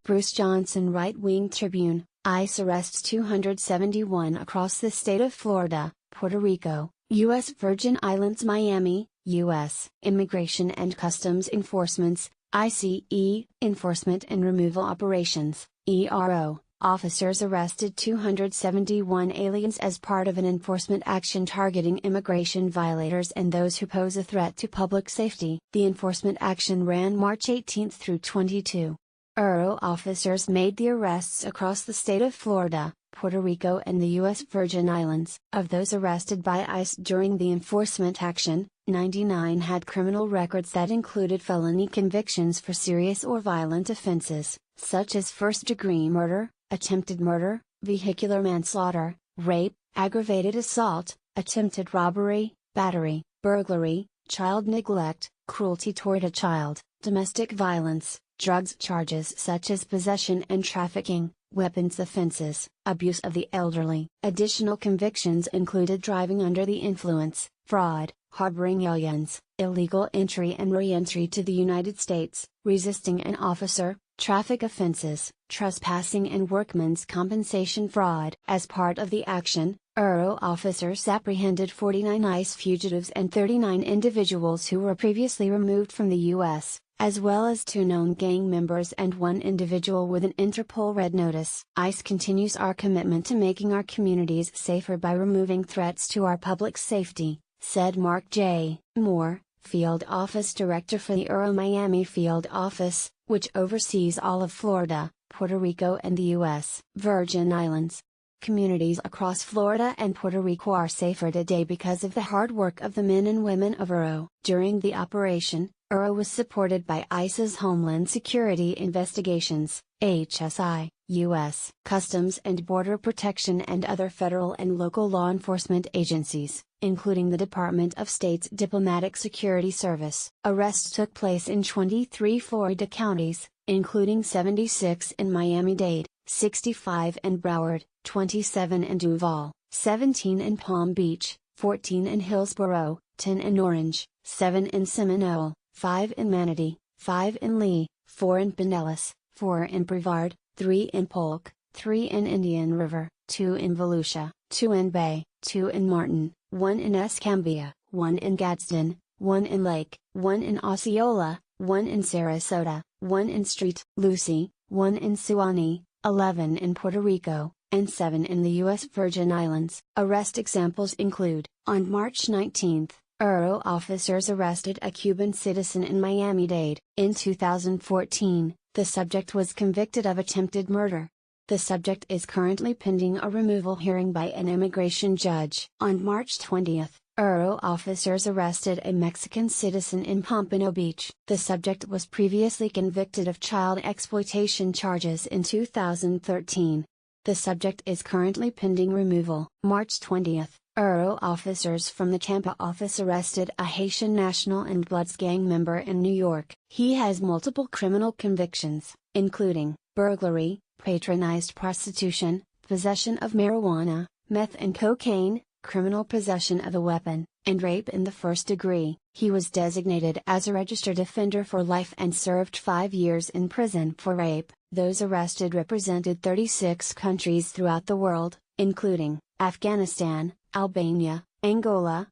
Bruce Johnson Right-Wing Tribune, ICE arrests 271 across the state of Florida, Puerto Rico, U.S. Virgin Islands, Miami, U.S. Immigration and Customs Enforcement, ICE, Enforcement and Removal Operations, ERO. Officers arrested 271 aliens as part of an enforcement action targeting immigration violators and those who pose a threat to public safety. The enforcement action ran March 18 through 22. ERO officers made the arrests across the state of Florida, Puerto Rico and the U.S. Virgin Islands. Of those arrested by ICE during the enforcement action, 99 had criminal records that included felony convictions for serious or violent offenses, such as first-degree murder, attempted murder, vehicular manslaughter, rape, aggravated assault, attempted robbery, battery, burglary, child neglect, cruelty toward a child, domestic violence, drugs charges such as possession and trafficking, weapons offenses, abuse of the elderly. Additional convictions included driving under the influence, fraud, harboring aliens, illegal entry and re-entry to the United States, resisting an officer, traffic offenses, trespassing and workmen's compensation fraud. As part of the action, ERO officers apprehended 49 ICE fugitives and 39 individuals who were previously removed from the U.S., as well as 2 known gang members and 1 individual with an Interpol Red Notice. ICE continues our commitment to making our communities safer by removing threats to our public safety, said Mark J. Moore, Field Office Director for the ERO Miami Field Office, which oversees all of Florida, Puerto Rico and the U.S. Virgin Islands. Communities across Florida and Puerto Rico are safer today because of the hard work of the men and women of ERO. During the operation, ERO was supported by ICE's Homeland Security Investigations, HSI, U.S. Customs and Border Protection and other federal and local law enforcement agencies, including the Department of State's Diplomatic Security Service. Arrests took place in 23 Florida counties, including 76 in Miami-Dade, 65 in Broward, 27 in Duval, 17 in Palm Beach, 14 in Hillsborough, 10 in Orange, 7 in Seminole, 5 in Manatee, 5 in Lee, 4 in Pinellas, 4 in Brevard, 3 in Polk, 3 in Indian River, 2 in Volusia, 2 in Bay, 2 in Martin, 1 in Escambia, 1 in Gadsden, 1 in Lake, 1 in Osceola, 1 in Sarasota, 1 in St. Lucie, 1 in Suwannee, 11 in Puerto Rico, and 7 in the U.S. Virgin Islands. Arrest examples include: on March 19, ERO officers arrested a Cuban citizen in Miami-Dade. In 2014, the subject was convicted of attempted murder. The subject is currently pending a removal hearing by an immigration judge. On March 20, ERO officers arrested a Mexican citizen in Pompano Beach. The subject was previously convicted of child exploitation charges in 2013. The subject is currently pending removal. March 20, ERO officers from the Tampa office arrested a Haitian national and Bloods gang member in New York. He has multiple criminal convictions, including burglary, patronized prostitution, possession of marijuana, meth and cocaine, criminal possession of a weapon, and rape in the first degree. He was designated as a registered offender for life and served 5 years in prison for rape. Those arrested represented 36 countries throughout the world, including Afghanistan, Albania, Angola,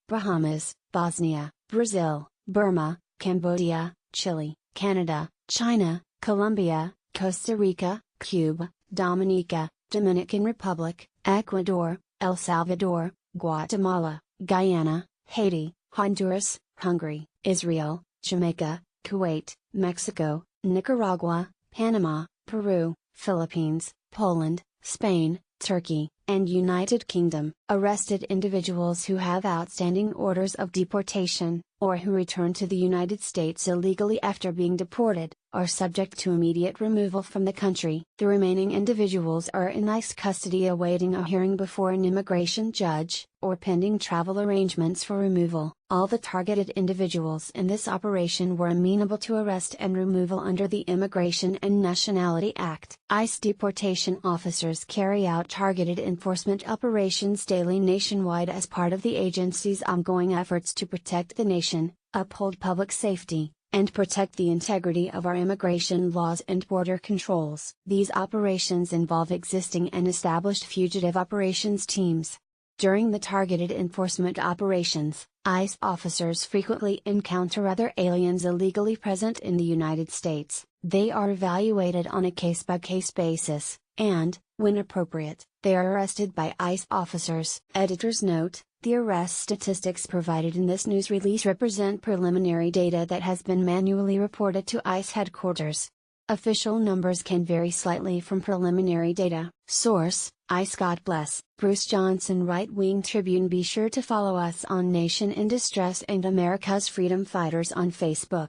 Bahamas, Bosnia, Brazil, Burma, Cambodia, Chile, Canada, China, Colombia, Costa Rica, Cuba, Dominica, Dominican Republic, Ecuador, El Salvador, Guatemala, Guyana, Haiti, Honduras, Hungary, Israel, Jamaica, Kuwait, Mexico, Nicaragua, Panama, Peru, Philippines, Poland, Spain, Turkey, and United Kingdom. Arrested individuals who have outstanding orders of deportation, or who return to the United States illegally after being deported, are subject to immediate removal from the country. The remaining individuals are in ICE custody awaiting a hearing before an immigration judge, or pending travel arrangements for removal. All the targeted individuals in this operation were amenable to arrest and removal under the Immigration and Nationality Act. ICE deportation officers carry out targeted enforcement operations daily nationwide as part of the agency's ongoing efforts to protect the nation, uphold public safety, and protect the integrity of our immigration laws and border controls. These operations involve existing and established fugitive operations teams. During the targeted enforcement operations, ICE officers frequently encounter other aliens illegally present in the United States. They are evaluated on a case-by-case basis, and, when appropriate, they are arrested by ICE officers. Editor's note: the arrest statistics provided in this news release represent preliminary data that has been manually reported to ICE headquarters. Official numbers can vary slightly from preliminary data. Source: ICE. God bless. Bruce Johnson, Right Wing Tribune. Be sure to follow us on Nation in Distress and America's Freedom Fighters on Facebook.